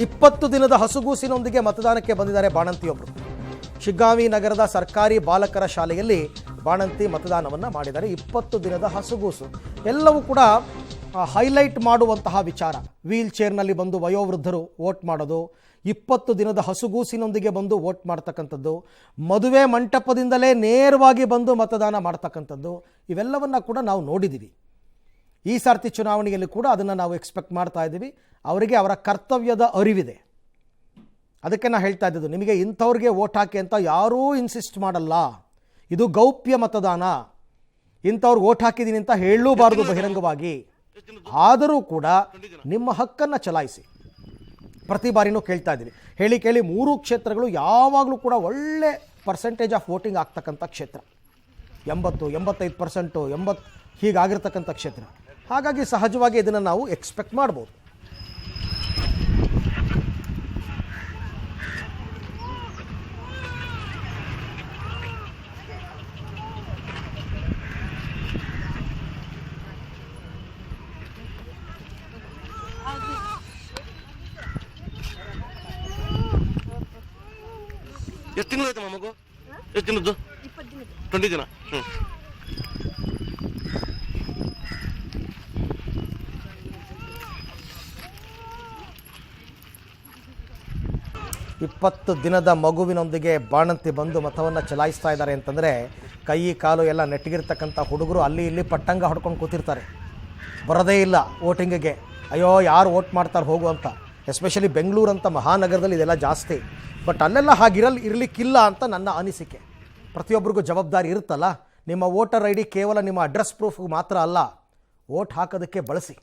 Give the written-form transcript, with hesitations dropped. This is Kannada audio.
20 ದಿನದ ಹಸುಗೂಸಿನೊಂದಿಗೆ ಮತದಾನಕ್ಕೆ ಬಂದಿದ್ದಾರೆ ಬಾಣಂತಿಯೊಬ್ಬರು. ಶಿಗ್ಗಾಂವಿ ನಗರದ ಸರ್ಕಾರಿ ಬಾಲಕರ ಶಾಲೆಯಲ್ಲಿ ಬಾಣಂತಿ ಮತದಾನವನ್ನು ಮಾಡಿದ್ದಾರೆ. 20 ದಿನದ ಹಸುಗೂಸು ಎಲ್ಲವೂ ಕೂಡ ಹೈಲೈಟ್ ಮಾಡುವಂತಹ ವಿಚಾರ. ವೀಲ್ ಚೇರ್ನಲ್ಲಿ ಬಂದು ವಯೋವೃದ್ಧರು ವೋಟ್ ಮಾಡೋದು, 20 ದಿನದ ಹಸುಗೂಸಿನೊಂದಿಗೆ ಬಂದು ವೋಟ್ ಮಾಡ್ತಕ್ಕಂಥದ್ದು, ಮದುವೆ ಮಂಟಪದಿಂದಲೇ ನೇರವಾಗಿ ಬಂದು ಮತದಾನ ಮಾಡ್ತಕ್ಕಂಥದ್ದು, ಇವೆಲ್ಲವನ್ನು ಕೂಡ ನಾವು ನೋಡಿದ್ದೀವಿ. ಈ ಸಾರ್ತಿ ಚುನಾವಣೆಯಲ್ಲಿ ಕೂಡ ಅದನ್ನು ನಾವು ಎಕ್ಸ್ಪೆಕ್ಟ್ ಮಾಡ್ತಾ ಇದ್ದೀವಿ. ಅವರಿಗೆ ಅವರ ಕರ್ತವ್ಯದ ಅರಿವಿದೆ. ಅದಕ್ಕೆ ನಾನು ಹೇಳ್ತಾ ಇದ್ದದ್ದು, ನಿಮಗೆ ಇಂಥವ್ರಿಗೆ ವೋಟ್ ಹಾಕಿ ಅಂತ ಯಾರೂ ಇನ್ಸಿಸ್ಟ್ ಮಾಡಲ್ಲ. ಇದು ಗೌಪ್ಯ ಮತದಾನ. ಇಂಥವ್ರಿಗೆ ವೋಟ್ ಹಾಕಿದ್ದೀನಿ ಅಂತ ಹೇಳಲೂಬಾರದು ಬಹಿರಂಗವಾಗಿ. ಆದರೂ ಕೂಡ ನಿಮ್ಮ ಹಕ್ಕನ್ನು ಚಲಾಯಿಸಿ. ಪ್ರತಿ ಬಾರಿನೂ ಕೇಳ್ತಾ ಇದ್ದೀವಿ. ಹೇಳಿ ಕೇಳಿ 3 ಕ್ಷೇತ್ರಗಳು ಯಾವಾಗಲೂ ಕೂಡ ಒಳ್ಳೆ ಪರ್ಸೆಂಟೇಜ್ ಆಫ್ ವೋಟಿಂಗ್ ಆಗ್ತಕ್ಕಂಥ ಕ್ಷೇತ್ರ. 80, 85%, 80 ಹೀಗಾಗಿರ್ತಕ್ಕಂಥ ಕ್ಷೇತ್ರ. ಹಾಗಾಗಿ ಸಹಜವಾಗಿ ಇದನ್ನು ನಾವು ಎಕ್ಸ್ಪೆಕ್ಟ್ ಮಾಡ್ಬೋದು. ಎಷ್ಟು ತಿಂಗಳು ಆಯ್ತಮ್ಮ ಮಗು? ಎಷ್ಟು ದಿನದ್ದು? 20 ದಿನ. 20 ದಿನದ ಮಗುವಿನೊಂದಿಗೆ ಬಾಣಂತಿ ಬಂದು ಮತವನ್ನು ಚಲಾಯಿಸ್ತಾ ಇದ್ದಾರೆ ಅಂತಂದರೆ, ಕೈ ಕಾಲು ಎಲ್ಲ ನೆಟ್ಟಿಗಿರ್ತಕ್ಕಂಥ ಹುಡುಗರು ಅಲ್ಲಿ ಇಲ್ಲಿ ಪಟ್ಟಂಗ ಹೊಡ್ಕೊಂಡು ಕೂತಿರ್ತಾರೆ. ಬರೋದೇ ಇಲ್ಲ ವೋಟಿಂಗಿಗೆ. ಅಯ್ಯೋ ಯಾರು ವೋಟ್ ಮಾಡ್ತಾರೆ ಹೋಗು ಅಂತ. ಎಸ್ಪೆಷಲಿ ಬೆಂಗಳೂರಂಥ ಮಹಾನಗರದಲ್ಲಿ ಇದೆಲ್ಲ ಜಾಸ್ತಿ. ಬಟ್ ಅಲ್ಲೆಲ್ಲ ಇರಲಿಕ್ಕಿಲ್ಲ ಅಂತ ನನ್ನ ಅನಿಸಿಕೆ. ಪ್ರತಿಯೊಬ್ಬರಿಗೂ ಜವಾಬ್ದಾರಿ ಇರುತ್ತಲ್ಲ. ನಿಮ್ಮ ವೋಟರ್ ID ಕೇವಲ ನಿಮ್ಮ ಅಡ್ರೆಸ್ ಪ್ರೂಫ್ ಮಾತ್ರ ಅಲ್ಲ, ವೋಟ್ ಹಾಕೋದಕ್ಕೆ ಬಳಸಿ.